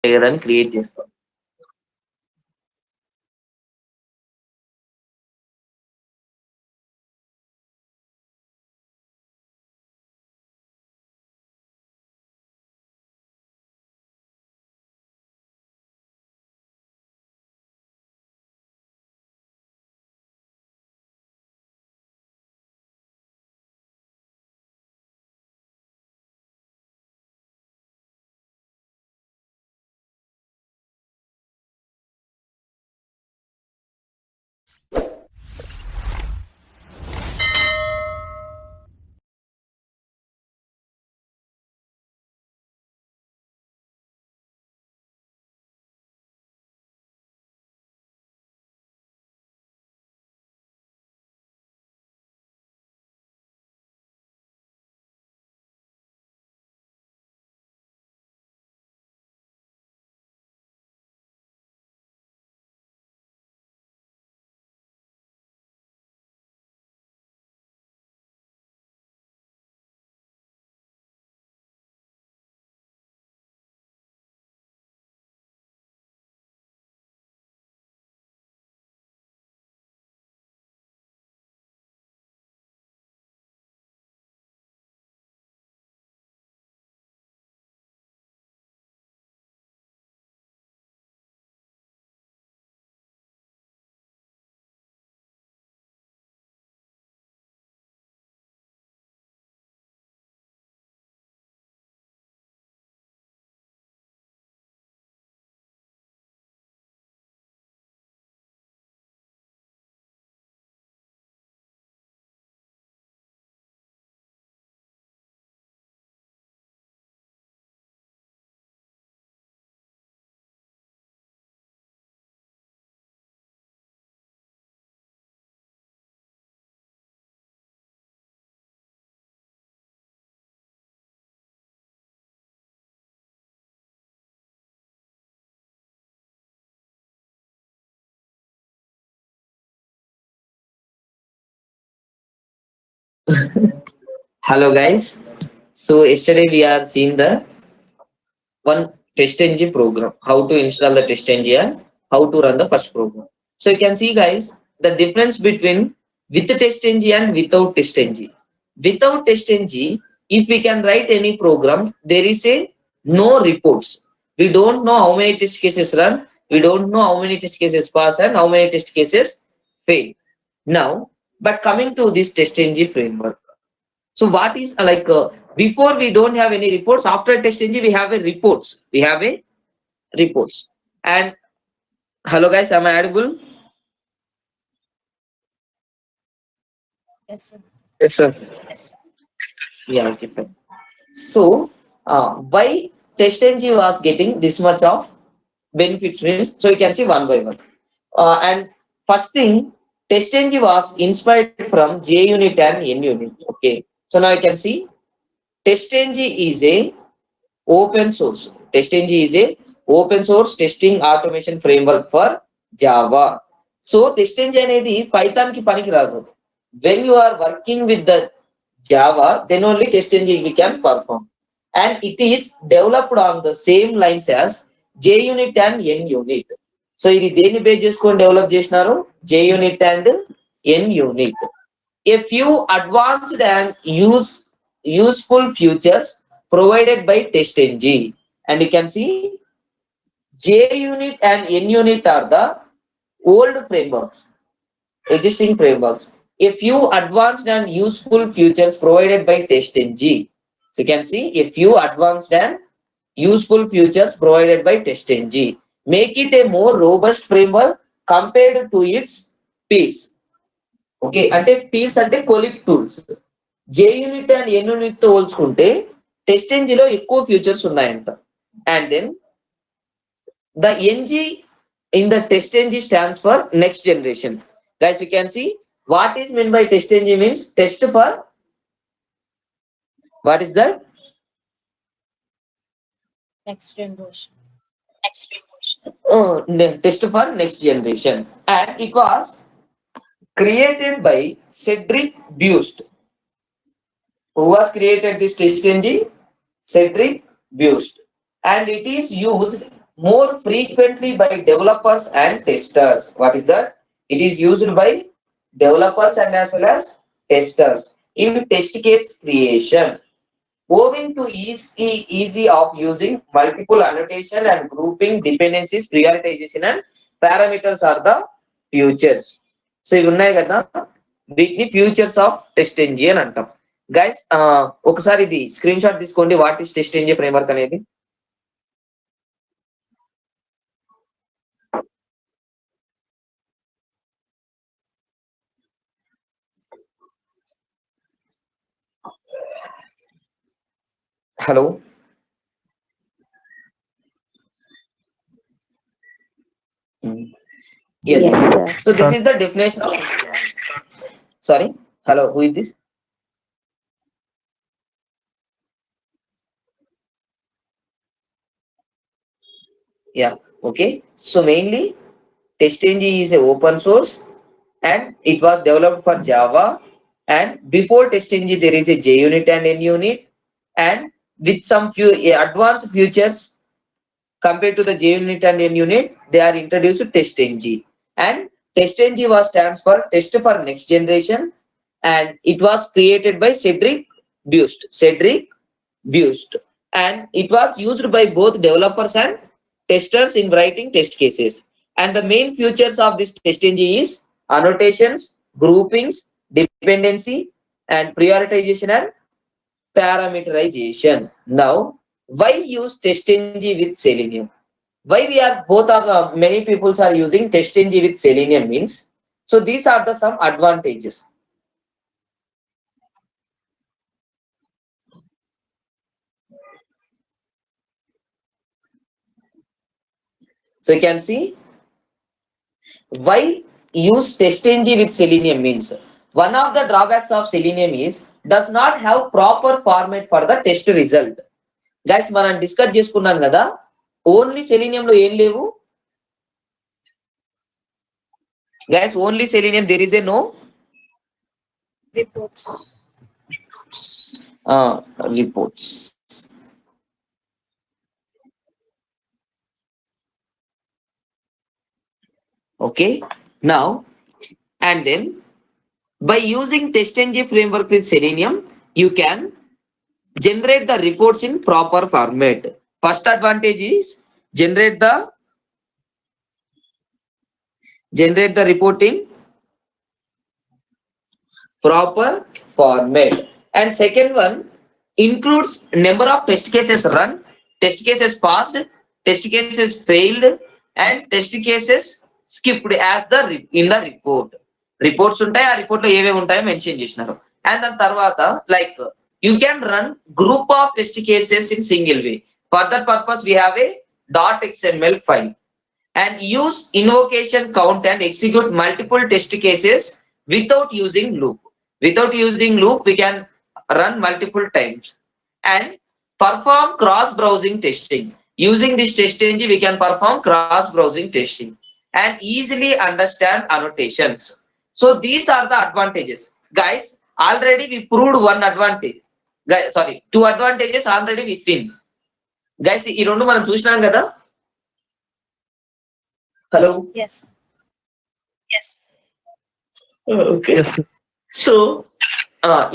layer అని create చేస్తాం. Hello guys. So yesterday we are seeing the one TestNG program, how to install the TestNG and how to run the first program. So you can see guys the difference between with the TestNG and without TestNG. Without TestNG, if we can write any program, there is a no reports. We don't know how many test cases run. We don't know how many test cases pass and how many test cases fail. Now, but coming to this TestNG framework. So what is before we don't have any reports. After test engine we have a reports. We have a reports. And hello guys, am I audible? Yes, sir. Yes, sir. Yeah, okay, fine. So why test engine was getting this much of benefits means so you can see one by one. And first thing, test engine was inspired from J unit and N unit. Okay. So now you can see TestNG is a open source. TestNG is a open source testing automation framework for Java. So TestNG అనేది Python కి పనికి రాదు. When you are working with the Java, then only TestNG we can perform. And it is developed on the same lines as JUnit and NUnit. So ఇది దేన్ని base చేసుకొని develop చేసినారు? JUnit and NUnit. A few advanced and useful features provided by TestNG. And you can see JUnit and NUnit are the old frameworks, existing frameworks. A few advanced and useful features provided by TestNG. So you can see a few advanced and useful features provided by TestNG. Make it a more robust framework compared to its peers. Okay అంటే peers అంటే కొలిక్ tools JUnit and NUnit తో పోల్చుకుంటే test లో ఎక్కువ features ఉన్నాయంట and then the NG in the TestNG stands for next generation guys you can see what is mean by TestNG means test for what is that Next generation. test for next generation and it was created by Cedric Bust. Who was created this test engine? Cedric Bust. And it is used more frequently by developers and testers. What is that? It is used by developers and as well as testers in test case creation. Owing to easy of using multiple annotation and grouping dependencies, prioritization and parameters are the futures. So ఇవి ఉన్నాయి కదా, వీటిని features of test MG అని అంటాం. Guys ఒకసారి ఇది screen shot తీసుకోండి, what is TestNG framework అనేది. Hello, yes. Yes, sir. So this is the definition of, sorry, hello, who is this? Yeah, okay. So mainly TestNG is a open source and it was developed for Java. And before TestNG there is a JUnit and NUnit, and with some few advanced features compared to the JUnit and NUnit, they are introduced to TestNG. And TestNG was stands for Test for Next Generation, and it was created by Cedric Bust, and it was used by both developers and testers in writing test cases. And the main features of this TestNG is annotations, groupings, dependency, and prioritization and parameterization. Now, why use TestNG with Selenium? Why we are both are many people are using TestNG with Selenium means, so these are the some advantages. So you can see why use TestNG with Selenium means, one of the drawbacks of Selenium is does not have proper format for the test result. Guys, మనం discuss చేసుకున్నాం కదా, only selenium లో ఏం లేవు guys, only selenium there is a no Reports. reports. Okay, now and then by using TestNG framework with Selenium, you can generate the reports in proper format. First advantage is generate the report in proper format. And second one includes number of test cases run, test cases passed, test cases failed, and test cases skipped as the in the report. Reports ఉంటాయి, ఆ report లో ఏవేవి ఉంటాయో mention చేసినారు. And దాని తర్వాత like you can run group of test cases in single way. For that purpose we have a .xml file, and use invocation count and execute multiple test cases without using loop. Without using loop, we can run multiple times and perform cross-browsing testing. Using this TestNG, we can perform cross-browsing testing and easily understand annotations. So these are the advantages. Guys, already we proved one advantage. Guys, sorry, two advantages already we seen. Guys, ఈ రెండు మనం చూసినాం కదా. Hello. Yes. Okay. Yes, sir. So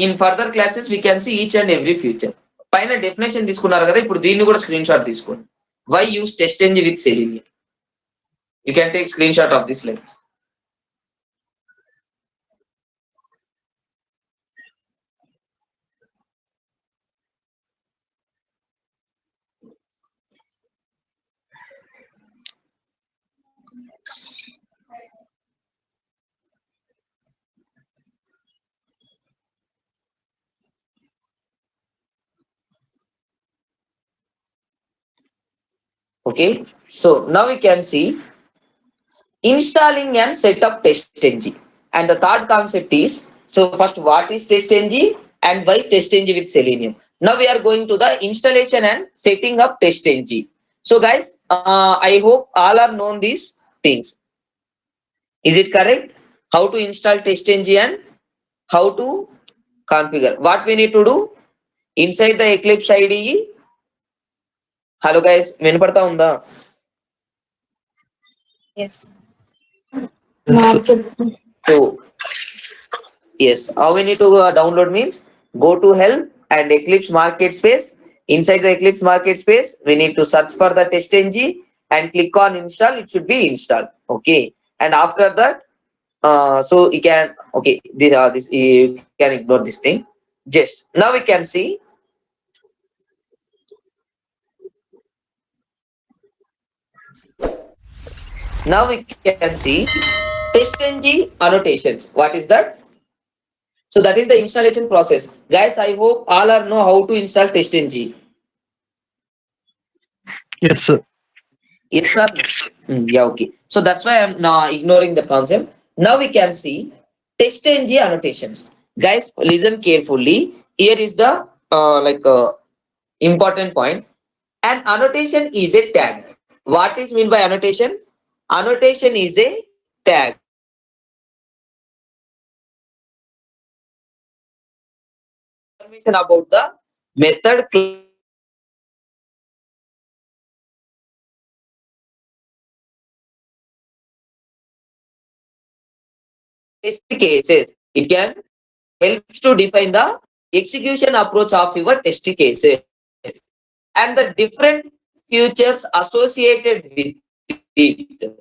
in further classes we can see each and every feature. పైన definition తీసుకున్నారు కదా, ఇప్పుడు దీన్ని కూడా స్క్రీన్ షాట్ తీసుకోండి. Why use TestNG with Selenium? You can take screenshot of this link. Okay, so now we can see installing and setup TestNG. And the third concept is, so first what is TestNG and why TestNG with Selenium. Now we are going to the installation and setting up TestNG. So guys, I hope all are known these things. Is it correct? How to install TestNG and how to configure. What we need to do inside the Eclipse IDE. Hello guys, వినపడతా ఉందా? Yes. So yes, how we need to download means go to help and Eclipse market space. Inside the Eclipse market space, we need to search for the TestNG and click on install. It should be installed. Okay, and after that, so you can okay this you can ignore this thing. Just now we can see now we can see TestNG annotations. What is that? So that is the installation process, guys. I hope all are know how to install TestNG. Yes, sir. Yes, sir. Yeah, okay. So that's why I'm now ignoring the concept. Now we can see TestNG annotations. Guys, listen carefully. Here is the important point. An annotation is a tag. What is mean by annotation? Annotation is a tag. Information about the method class test cases. It can helps to define the execution approach of your test cases and the different features associated with it.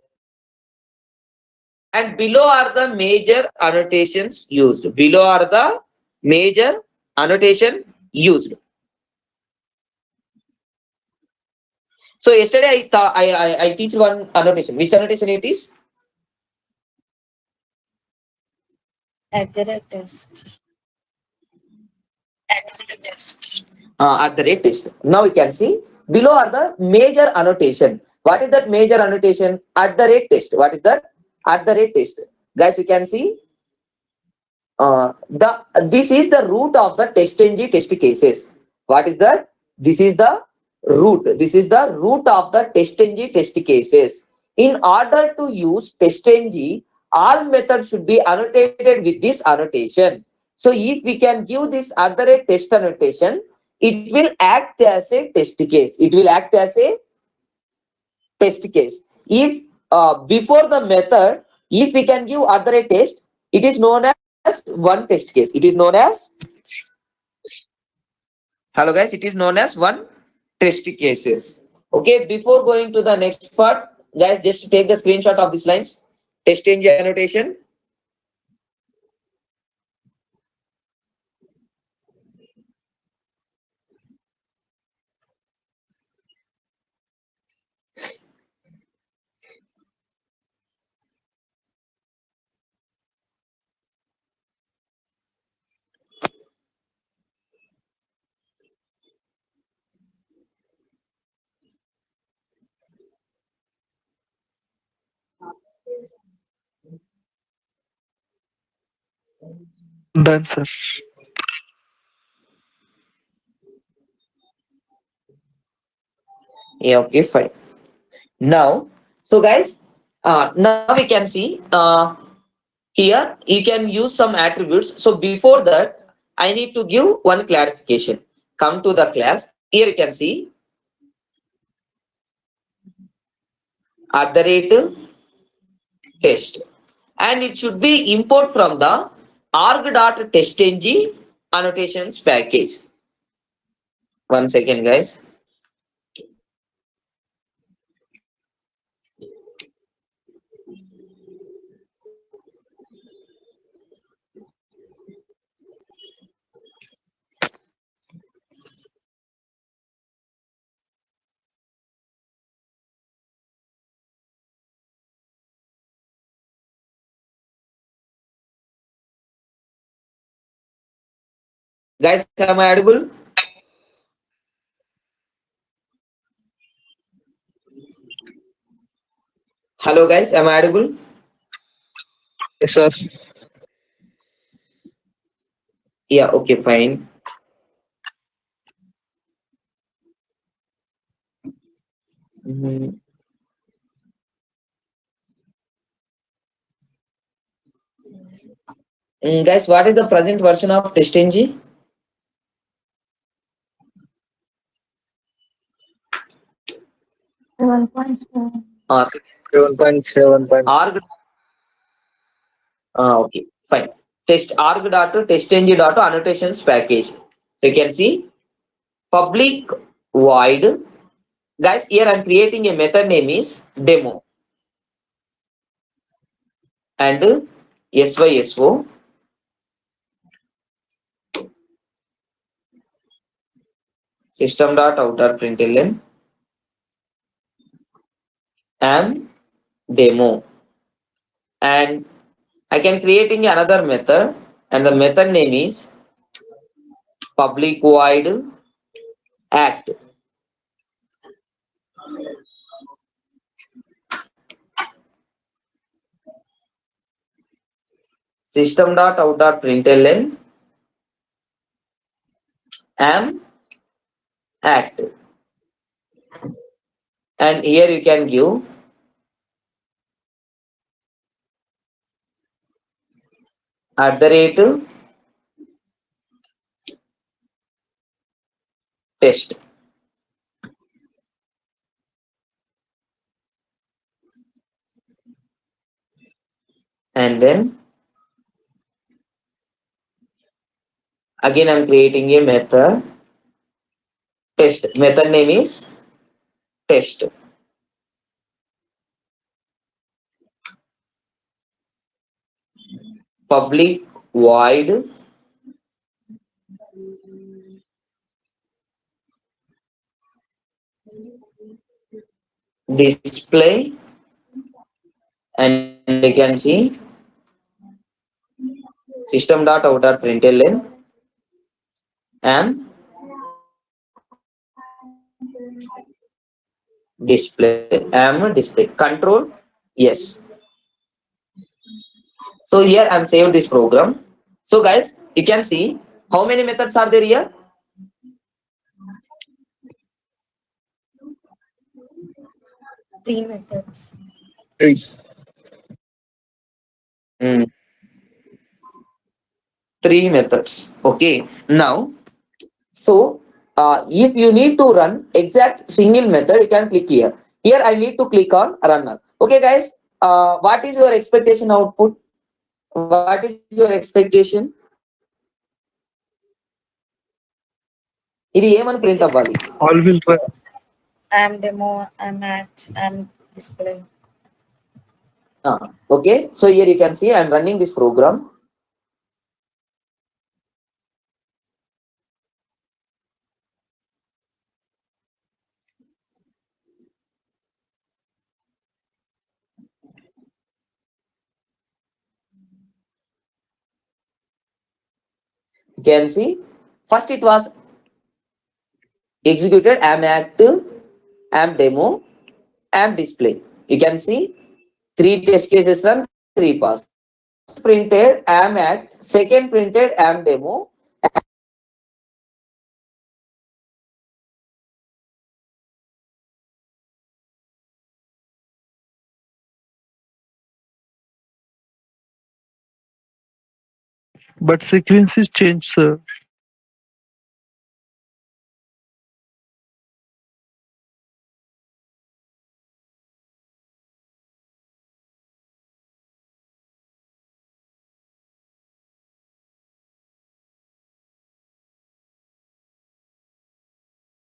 And below are the major annotations used. Below are the major annotation used. So yesterday I thought I teach one annotation. Which annotation it is? At the rate test. At the rate test. Now we can see below are the major annotation. What is that major annotation? At the rate test. What is that? At the rate test. Guys, you can see the this is the root of the TestNG test cases. What is that? This is the root. This is the root of the TestNG test cases. In order to use TestNG, all methods should be annotated with this annotation. So if we can give this at the rate test annotation, it will act as a test case. It will act as a test case. If before the method, if we can give at the rate test, it is known as one test case. It is known as hello guys. It is known as one test cases. Okay. Before going to the next part, guys, just take the screenshot of these lines. Test change annotation. Done, sir. Yeah. Okay. Fine. Now, so guys, now we can see here you can use some attributes. So before that, I need to give one clarification. Come to the class. Here you can see at the rate test, and it should be import from the arg.testng annotations package. One second, guys. Guys, am I audible? Hello, guys, am I audible? Yes, sir. Yeah, okay, fine. Mhm. Guys, what is the present version of TestNG? 1.4. 7.7. Arg. Okay, fine. Test arg dot testng dot annotations package. So you can see public void. Guys, here I'm creating a method name is demo and syso system dot outer println am demo, and I can creating another method and the method name is public void act. System dot out dot println am act, and here you can give at the rate test, and then again I'm creating a method test. Method name is test. Public void display, and you can see system dot out dot println am display control yes. So here I'm saved this program. So guys, you can see how many methods are there here. 3 methods. 3. Hmm, 3 methods. Okay. Now, so if you need to run exact single method, you can click here. Here I need to click on runner. Okay, guys. What is your expectation output? What is your expectation? ఇది ఏమని It print అవ్వాలి? All will run. am demo, am act, am display. Okay, so here you can see I'm running this program. You can see first it was executed am act, am demo, am display. You can see 3 test cases run, 3 pass. Printed am act, second printed am demo. But sequence is changed, sir.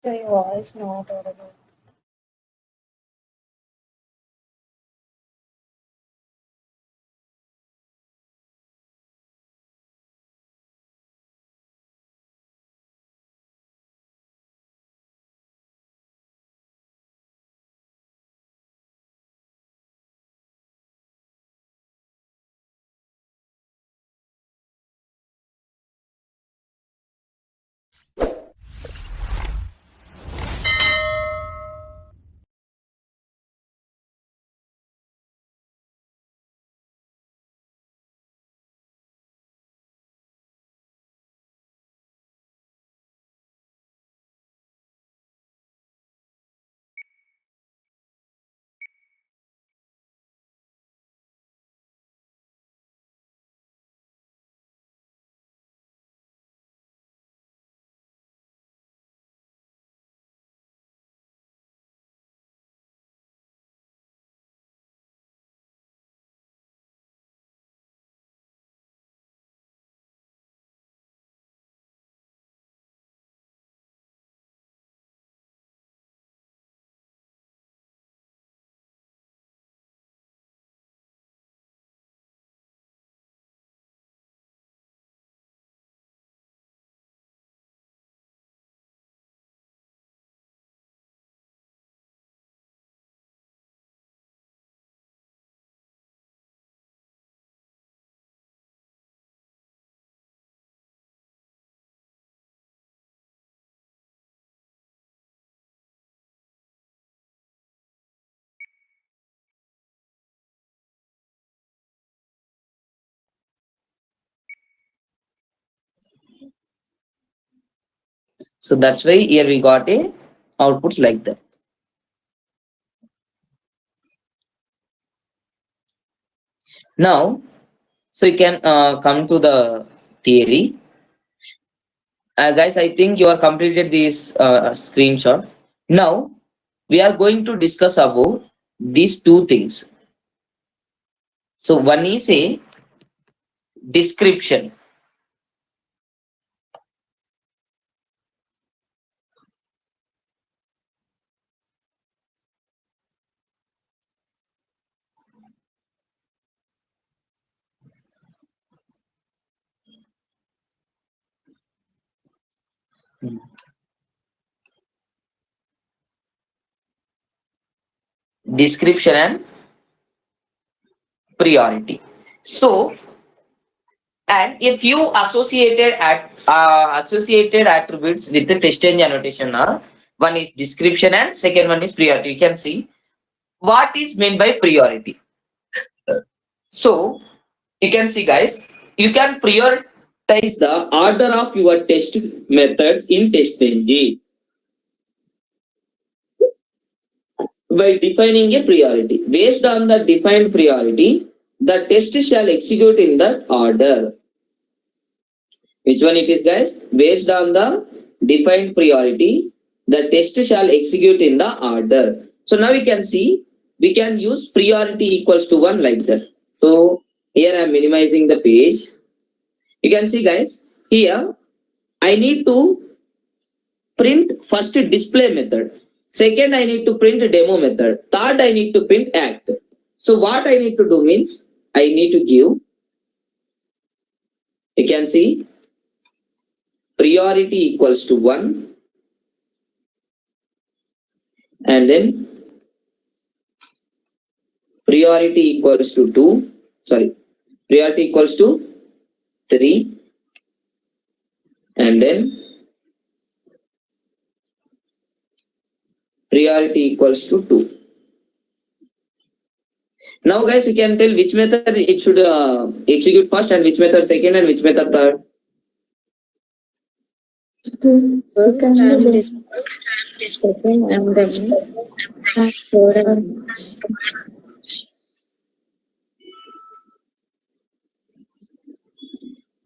So your voice not audible. So that's why here we got a outputs like that. Now, so you can come to the theory. Guys, I think you are completed this screenshot. Now, we are going to discuss about these two things. So one is a description. Description and priority. So, and a few associated attributes with the test engine annotation are one is description and second one is priority. You can see what is meant by priority. So you can see, guys, you can prioritize the order of your test methods in TestNG by defining a priority. Based on the defined priority, the test shall execute in that order. Which one it is, guys? Based on the defined priority, the test shall execute in the order. So now we can see, we can use priority equals to 1 like that. So here I am minimizing the page. You can see, guys, here I need to print first display method. Second, I need to print demo method. Third, I need to print act. So what I need to do means I need to give, you can see, priority equals to 1 and then priority equals to 2, sorry, priority equals to 3 and then priority equals to 2. Now guys, you can tell which method it should execute first and which method second and which method third. First and this second and then third and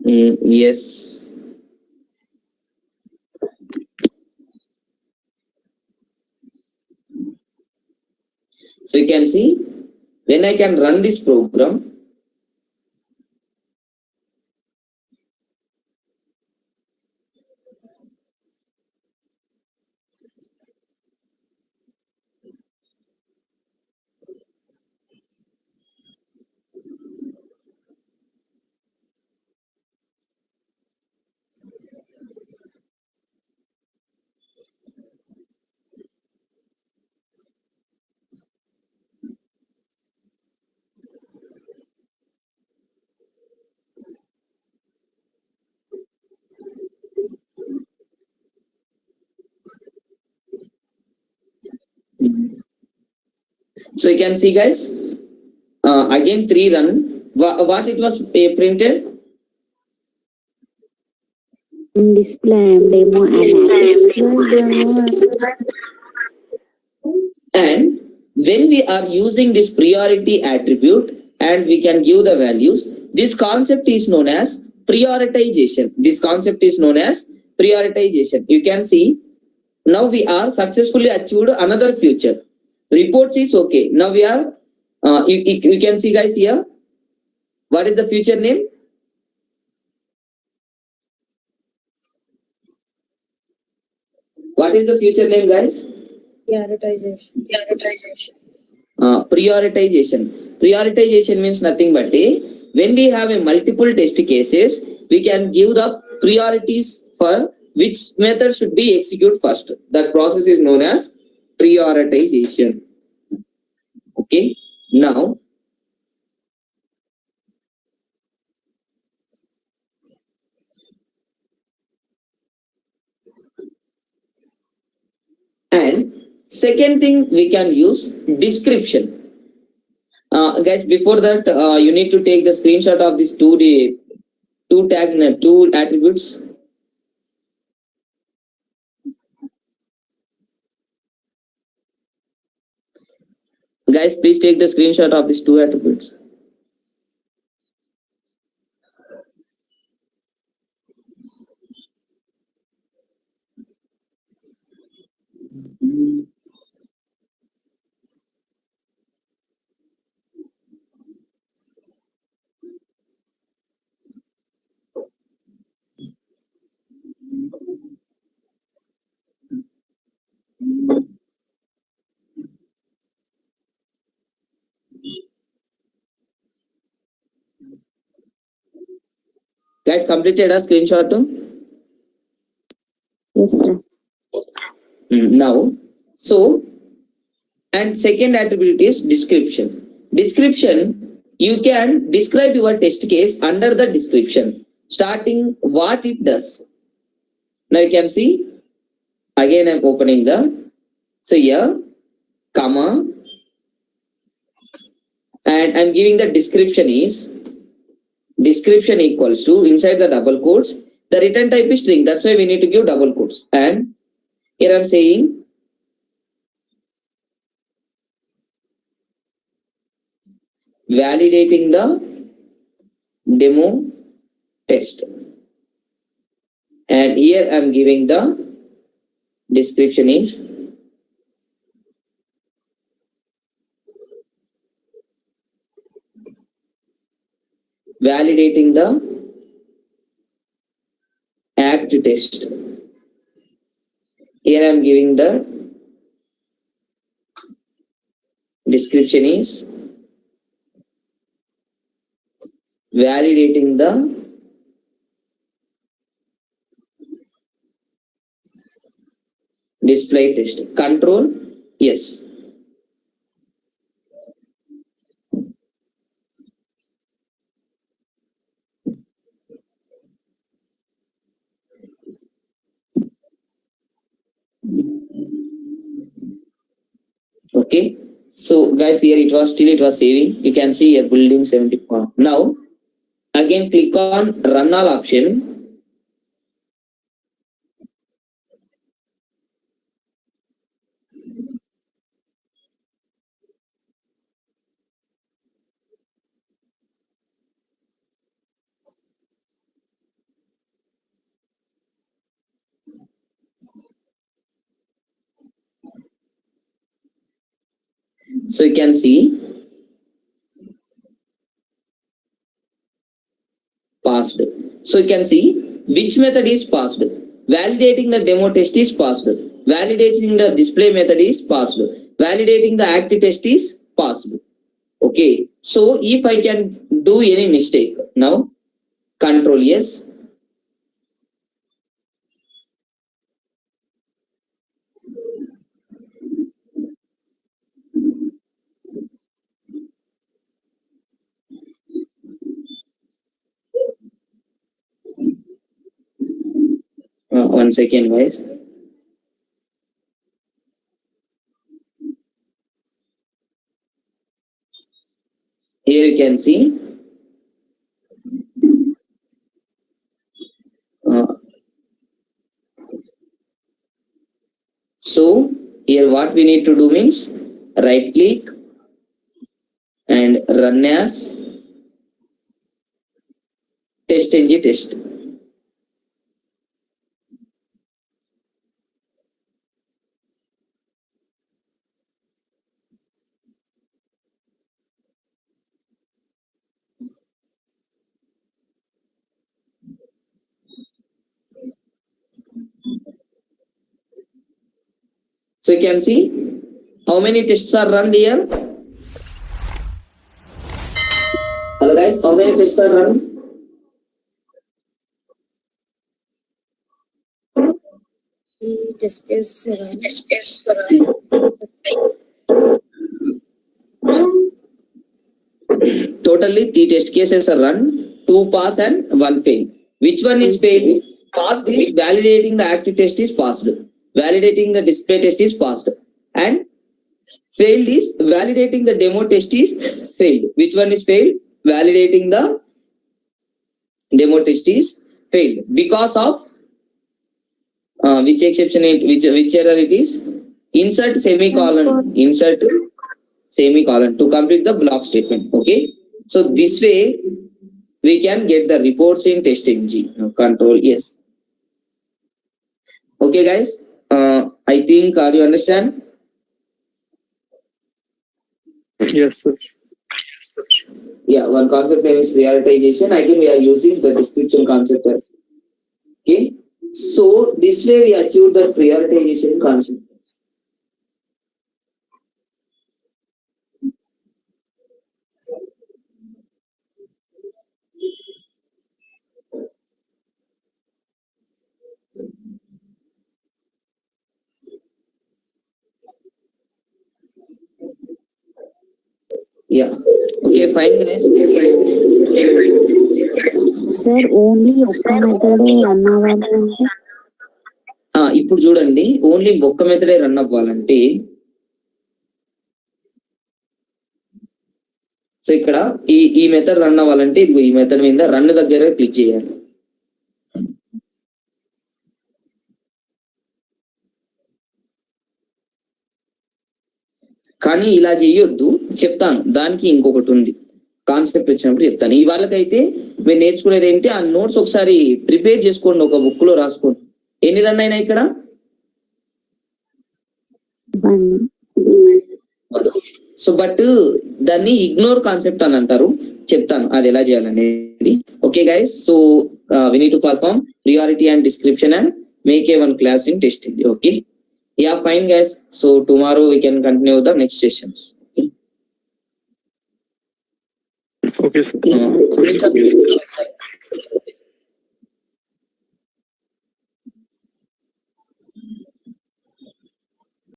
Yes. So you can see when I can run this program, so you can see, guys, again 3 run. What it was printed? display and demo and And when we are using this priority attribute and we can give the values, this concept is known as prioritization. This concept is known as prioritization. You can see now we are successfully achieved another feature. Reports is okay. Now we are, you can see, guys, here. What is the feature name? What is the feature name, guys? prioritization. Prioritization. Prioritization means nothing but when we have a multiple test cases, we can give the priorities for which method should be executed first. That process is known as prioritization. Okay. Now, and second thing we can use description. Guys, before that, you need to take the screenshot of this two attributes. Guys, please take the screenshot of these two attributes. Guys, completed a screenshot too? Yes, sir. Now, so, and second attribute is description. Description, you can describe your test case under the description, starting what it does. Now you can see, again I'm opening the, so here, comma, and I'm giving the description is, description equals to, inside the double quotes, the return type is string, that's why we need to give double quotes. And here I'm saying, validating the demo test. And here I'm giving the description is validating the act test. Here I'm giving the description is validating the display test. Control, yes. Okay. So guys, here it was saving. You can see here building 70. Now again click on run all option. So you can see passed. So you can see which method is passed. Validating the demo test is passed. Validating the display method is passed. Validating the act test is passed. Okay. So if I can do any mistake now, control yes. One second, guys. Here you can see so here what we need to do means right click and run as TestNG test. So you can see how many tests are run here. Hello guys, how many tests are run? Test case run. Totally 3 test cases are run, 2 pass and 1 fail. Which one is failed? Passed is validating the active test is passed. Validating the display test is passed. And failed is validating the demo test is failed. Which one is failed? Validating the demo test is failed. Because of which exception, which error it is? Insert semicolon. Insert semicolon to complete the block statement. Okay. So this way we can get the reports in TestNG. Control yes. Okay, guys. I think you understand? Yes, sir. Yeah, one concept name is prioritization. Again, we are using the description concept as. Okay. So this way we achieve the prioritization concept. Yeah. Okay, fine, guys. Sir only ఒక్క మెథడే run అవ్వాలి అంటే ఇప్పుడు చూడండి only ఒక్క మెథడే run అవ్వాలంటే so ఇక్కడ ఈ method run అవ్వాలంటే ఇదిగో ఈ మెథడ్ మీద రన్ దగ్గర క్లిక్ చేయాలి. కానీ ఇలా చేయొద్దు, చెప్తాను. దానికి ఇంకొకటి ఉంది, కాన్సెప్ట్ వచ్చినప్పుడు చెప్తాను. ఈ వాళ్ళకైతే మీరు నేర్చుకునేది ఏంటి, ఆ నోట్స్ ఒకసారి ప్రిపేర్ చేసుకోండి, ఒక బుక్ లో రాసుకోండి. ఎన్ని రన్ అయినా ఇక్కడ? సో బట్ దాన్ని ఇగ్నోర్ కాన్సెప్ట్ అని అంటారు, చెప్తాను అది ఎలా చేయాలనేది. Okay guys, so we need to perform priority and description and make a one class in testing. Okay, yeah, fine guys, so tomorrow we can continue the next sessions. Okay, sir. Screenshot.